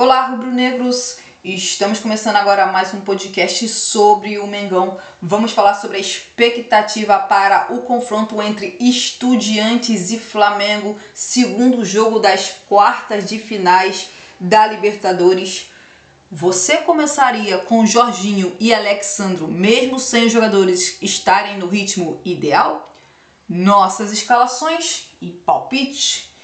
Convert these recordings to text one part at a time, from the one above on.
Olá, rubro-negros! Estamos começando agora mais um podcast sobre o Mengão. Vamos falar sobre a expectativa para o confronto entre Estudiantes e Flamengo, segundo jogo das quartas de finais da Libertadores. Você começaria com Jorginho e Alexandro, mesmo sem os jogadores estarem no ritmo ideal? Nossas escalações e palpites.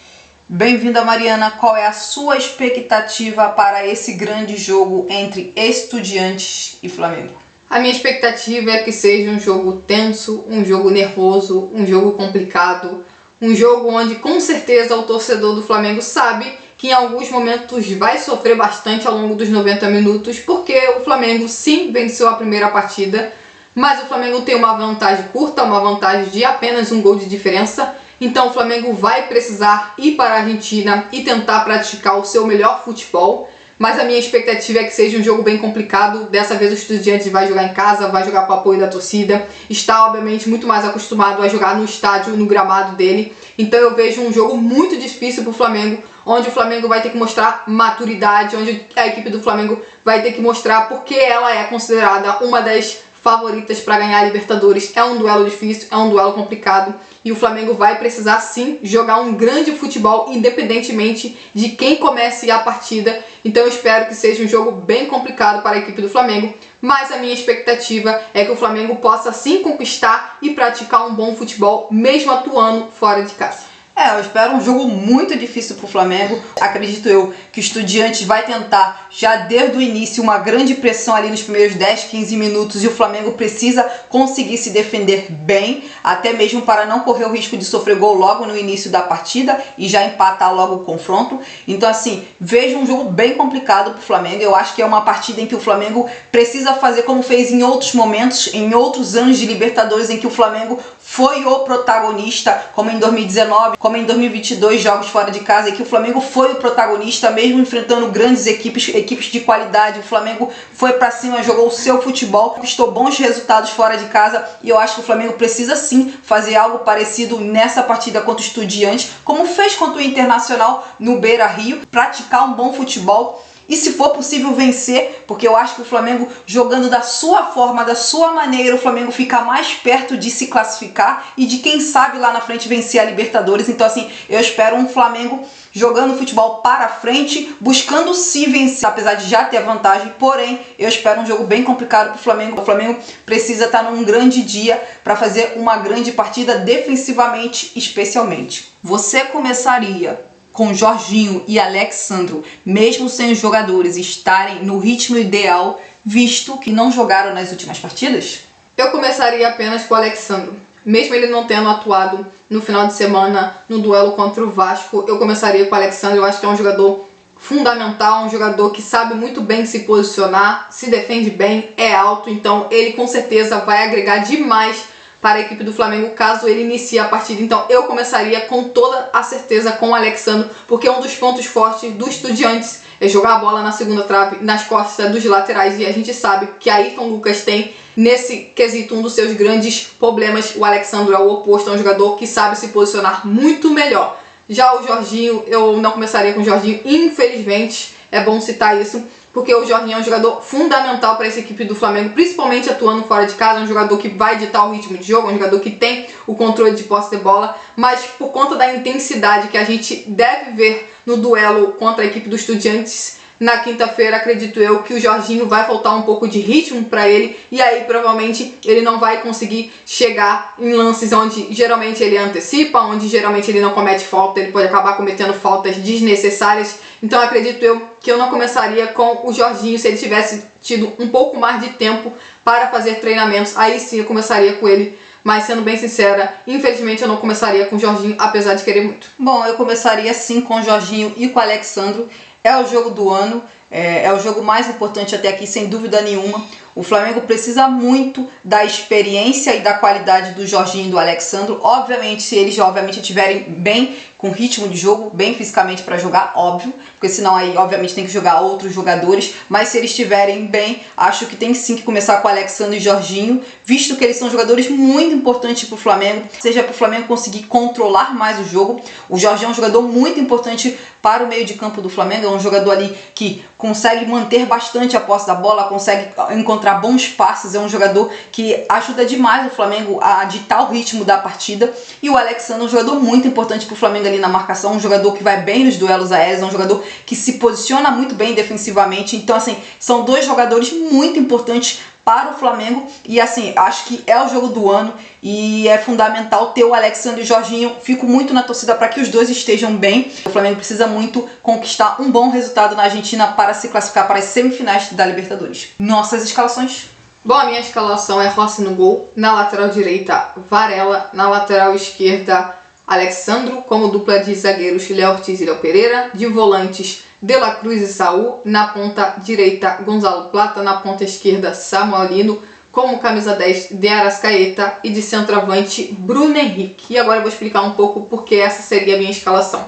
Bem-vinda, Mariana. Qual é a sua expectativa para esse grande jogo entre Estudiantes e Flamengo? A minha expectativa é que seja um jogo tenso, um jogo nervoso, um jogo complicado, um jogo onde com certeza o torcedor do Flamengo sabe que em alguns momentos vai sofrer bastante ao longo dos 90 minutos, porque o Flamengo sim venceu a primeira partida, mas o Flamengo tem uma vantagem curta, uma vantagem de apenas um gol de diferença. Então o Flamengo vai precisar ir para a Argentina e tentar praticar o seu melhor futebol. Mas a minha expectativa é que seja um jogo bem complicado. Dessa vez o Estudiantes vai jogar em casa, vai jogar com o apoio da torcida. Está obviamente muito mais acostumado a jogar no estádio, no gramado dele. Então eu vejo um jogo muito difícil para o Flamengo, onde o Flamengo vai ter que mostrar maturidade, onde a equipe do Flamengo vai ter que mostrar porque ela é considerada uma das favoritas para ganhar a Libertadores. É um duelo difícil, é um duelo complicado e o Flamengo vai precisar sim jogar um grande futebol independentemente de quem comece a partida. Então eu espero que seja um jogo bem complicado para a equipe do Flamengo, mas a minha expectativa é que o Flamengo possa sim conquistar e praticar um bom futebol mesmo atuando fora de casa. Eu espero um jogo muito difícil para o Flamengo. Acredito eu que o Estudiantes vai tentar já desde o início uma grande pressão ali nos primeiros 10, 15 minutos e o Flamengo precisa conseguir se defender bem, até mesmo para não correr o risco de sofrer gol logo no início da partida e já empatar logo o confronto. Então assim, vejo um jogo bem complicado para o Flamengo. Eu acho que é uma partida em que o Flamengo precisa fazer como fez em outros momentos, em outros anos de Libertadores em que o Flamengo foi o protagonista, como em 2019, como em 2022, jogos fora de casa, em que o Flamengo foi o protagonista, mesmo enfrentando grandes equipes de qualidade. O Flamengo foi pra cima, jogou o seu futebol, conquistou bons resultados fora de casa e eu acho que o Flamengo precisa sim fazer algo parecido nessa partida contra o Estudiantes, como fez contra o Internacional no Beira-Rio, praticar um bom futebol. E se for possível vencer, porque eu acho que o Flamengo jogando da sua forma, da sua maneira, o Flamengo fica mais perto de se classificar e de quem sabe lá na frente vencer a Libertadores. Então assim, eu espero um Flamengo jogando futebol para frente, buscando se vencer, apesar de já ter a vantagem, porém eu espero um jogo bem complicado para o Flamengo. O Flamengo precisa estar num grande dia para fazer uma grande partida defensivamente, especialmente. Você começaria com Jorginho e Alexandro, mesmo sem os jogadores estarem no ritmo ideal, visto que não jogaram nas últimas partidas? Eu começaria apenas com o Alexandro. Mesmo ele não tendo atuado no final de semana no duelo contra o Vasco, eu começaria com o Alexandro. Eu acho que é um jogador fundamental, um jogador que sabe muito bem se posicionar, se defende bem, é alto, então ele com certeza vai agregar demais para a equipe do Flamengo caso ele inicie a partida. Então eu começaria com toda a certeza com o Alexandro, porque um dos pontos fortes do Estudiantes é jogar a bola na segunda trave, nas costas dos laterais, e a gente sabe que Ayrton Lucas tem nesse quesito um dos seus grandes problemas. O Alexandro é o oposto, é um jogador que sabe se posicionar muito melhor. Já o Jorginho, eu não começaria com o Jorginho, infelizmente, é bom citar isso, porque o Jorginho é um jogador fundamental para essa equipe do Flamengo, principalmente atuando fora de casa. É um jogador que vai ditar o ritmo de jogo, é um jogador que tem o controle de posse de bola, mas por conta da intensidade que a gente deve ver no duelo contra a equipe do Estudiantes na quinta-feira, acredito eu que o Jorginho vai faltar um pouco de ritmo para ele, e aí provavelmente ele não vai conseguir chegar em lances onde geralmente ele antecipa, onde geralmente ele não comete falta, ele pode acabar cometendo faltas desnecessárias. Então acredito eu que eu não começaria com o Jorginho. Se ele tivesse tido um pouco mais de tempo para fazer treinamentos, aí sim eu começaria com ele. Mas sendo bem sincera, infelizmente eu não começaria com o Jorginho, apesar de querer muito. Bom, eu começaria sim com o Jorginho e com o Alexandro. É o jogo do ano, É o jogo mais importante até aqui, sem dúvida nenhuma. O Flamengo precisa muito da experiência e da qualidade do Jorginho e do Alexandro. Obviamente, se eles estiverem bem com ritmo de jogo, bem fisicamente para jogar, óbvio, porque senão aí obviamente tem que jogar outros jogadores, mas se eles estiverem bem, acho que tem sim que começar com o Alexandro e Jorginho, visto que eles são jogadores muito importantes para o Flamengo, seja para o Flamengo conseguir controlar mais o jogo. O Jorginho é um jogador muito importante para o meio de campo do Flamengo, é um jogador ali que consegue manter bastante a posse da bola, consegue encontrar bons passes, é um jogador que ajuda demais o Flamengo a ditar o ritmo da partida. E o Alexandre é um jogador muito importante para o Flamengo ali na marcação, um jogador que vai bem nos duelos aéreos, é um jogador que se posiciona muito bem defensivamente. Então assim, são dois jogadores muito importantes para o Flamengo e assim, acho que é o jogo do ano e é fundamental ter o Alexandre e o Jorginho. Fico muito na torcida para que os dois estejam bem. O Flamengo precisa muito conquistar um bom resultado na Argentina para se classificar para as semifinais da Libertadores. Nossas escalações. Bom, a minha escalação é Rossi no gol, na lateral direita Varela, na lateral esquerda Alexandro, como dupla de zagueiros Léo Ortiz e Léo Pereira, de volantes De La Cruz e Saul, na ponta direita Gonzalo Plata, na ponta esquerda Samuel Lino, como camisa 10 de Arrascaeta e de centroavante Bruno Henrique. E agora eu vou explicar um pouco porque essa seria a minha escalação.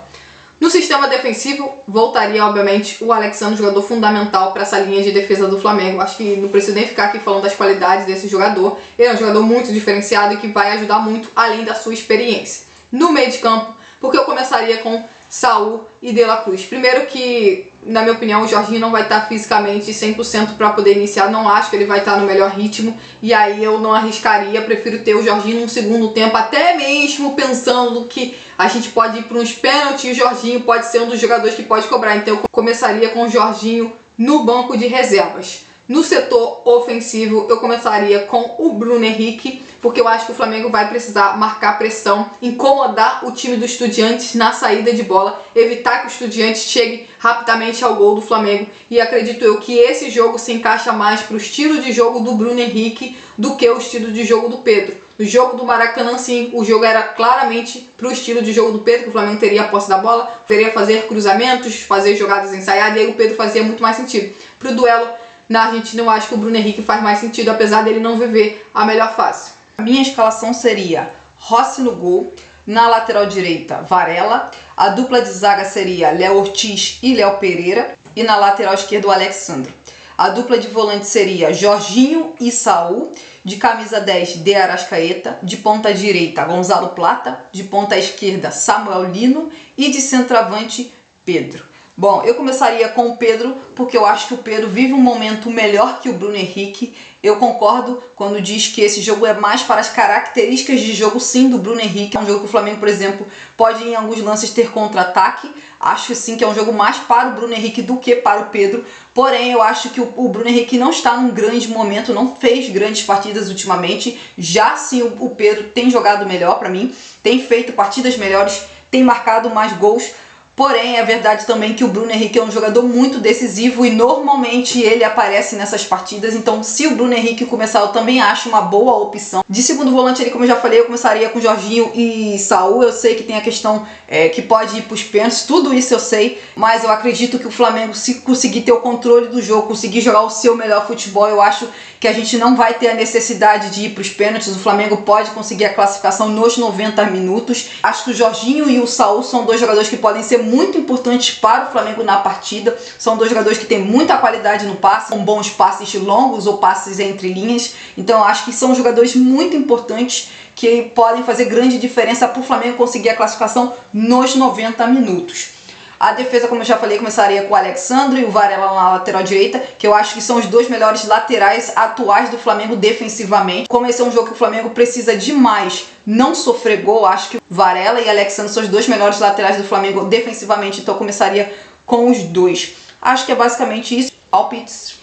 No sistema defensivo, voltaria obviamente o Alexandre, jogador fundamental para essa linha de defesa do Flamengo. Acho que não preciso nem ficar aqui falando das qualidades desse jogador. Ele é um jogador muito diferenciado e que vai ajudar muito além da sua experiência. No meio de campo, porque eu começaria com Saul e De La Cruz. Primeiro que, na minha opinião, o Jorginho não vai estar fisicamente 100% para poder iniciar. Não acho que ele vai estar no melhor ritmo. E aí eu não arriscaria. Prefiro ter o Jorginho num segundo tempo. Até mesmo pensando que a gente pode ir para uns pênaltis. E o Jorginho pode ser um dos jogadores que pode cobrar. Então eu começaria com o Jorginho no banco de reservas. No setor ofensivo, eu começaria com o Bruno Henrique, porque eu acho que o Flamengo vai precisar marcar pressão, incomodar o time do Estudiantes na saída de bola, evitar que o Estudiantes chegue rapidamente ao gol do Flamengo. E acredito eu que esse jogo se encaixa mais para o estilo de jogo do Bruno Henrique do que o estilo de jogo do Pedro. No jogo do Maracanã, sim, o jogo era claramente para o estilo de jogo do Pedro, que o Flamengo teria a posse da bola, teria fazer cruzamentos, fazer jogadas ensaiadas, e aí o Pedro fazia muito mais sentido. Para o duelo na Argentina, eu acho que o Bruno Henrique faz mais sentido, apesar dele não viver a melhor fase. A minha escalação seria Rossi no gol, na lateral direita Varela, a dupla de zaga seria Léo Ortiz e Léo Pereira e na lateral esquerda o Alexandro. A dupla de volante seria Jorginho e Saul, de camisa 10 de Arrascaeta, de ponta direita Gonzalo Plata, de ponta esquerda Samuel Lino e de centroavante Pedro. Bom, eu começaria com o Pedro, porque eu acho que o Pedro vive um momento melhor que o Bruno Henrique. Eu concordo quando diz que esse jogo é mais para as características de jogo, sim, do Bruno Henrique. É um jogo que o Flamengo, por exemplo, pode em alguns lances ter contra-ataque. Acho sim que é um jogo mais para o Bruno Henrique do que para o Pedro. Porém, eu acho que o Bruno Henrique não está num grande momento, não fez grandes partidas ultimamente. Já sim, o Pedro tem jogado melhor para mim, tem feito partidas melhores, tem marcado mais gols. Porém, é verdade também que o Bruno Henrique é um jogador muito decisivo e normalmente ele aparece nessas partidas. Então, se o Bruno Henrique começar, eu também acho uma boa opção. De segundo volante, ali, como eu já falei, eu começaria com Jorginho e Saul. Eu sei que tem a questão que pode ir para os pênaltis, tudo isso eu sei. Mas eu acredito que o Flamengo, se conseguir ter o controle do jogo, conseguir jogar o seu melhor futebol, eu acho que a gente não vai ter a necessidade de ir para os pênaltis. O Flamengo pode conseguir a classificação nos 90 minutos. Acho que o Jorginho e o Saul são dois jogadores que podem ser muito importantes para o Flamengo na partida. São dois jogadores que têm muita qualidade no passe, com bons passes longos ou passes entre linhas. Então eu acho que são jogadores muito importantes que podem fazer grande diferença para o Flamengo conseguir a classificação nos 90 minutos. A defesa, como eu já falei, começaria com o Alexandre e o Varela na lateral direita, que eu acho que são os dois melhores laterais atuais do Flamengo defensivamente. Como esse é um jogo que o Flamengo precisa demais não sofrer gol, acho que Varela e Alexandre são os dois melhores laterais do Flamengo defensivamente, então eu começaria com os dois. Acho que é basicamente isso. Palpites.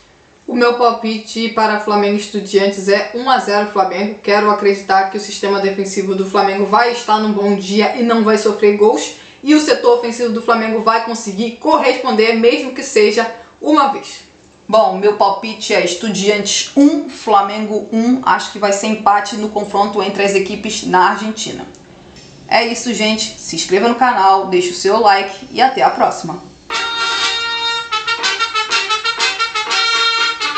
O meu palpite para Flamengo e Estudiantes é 1-0 Flamengo. Quero acreditar que o sistema defensivo do Flamengo vai estar num bom dia e não vai sofrer gols. E o setor ofensivo do Flamengo vai conseguir corresponder, mesmo que seja uma vez. Bom, meu palpite é Estudiantes 1, Flamengo 1. Acho que vai ser empate no confronto entre as equipes na Argentina. É isso, gente. Se inscreva no canal, deixe o seu like e até a próxima.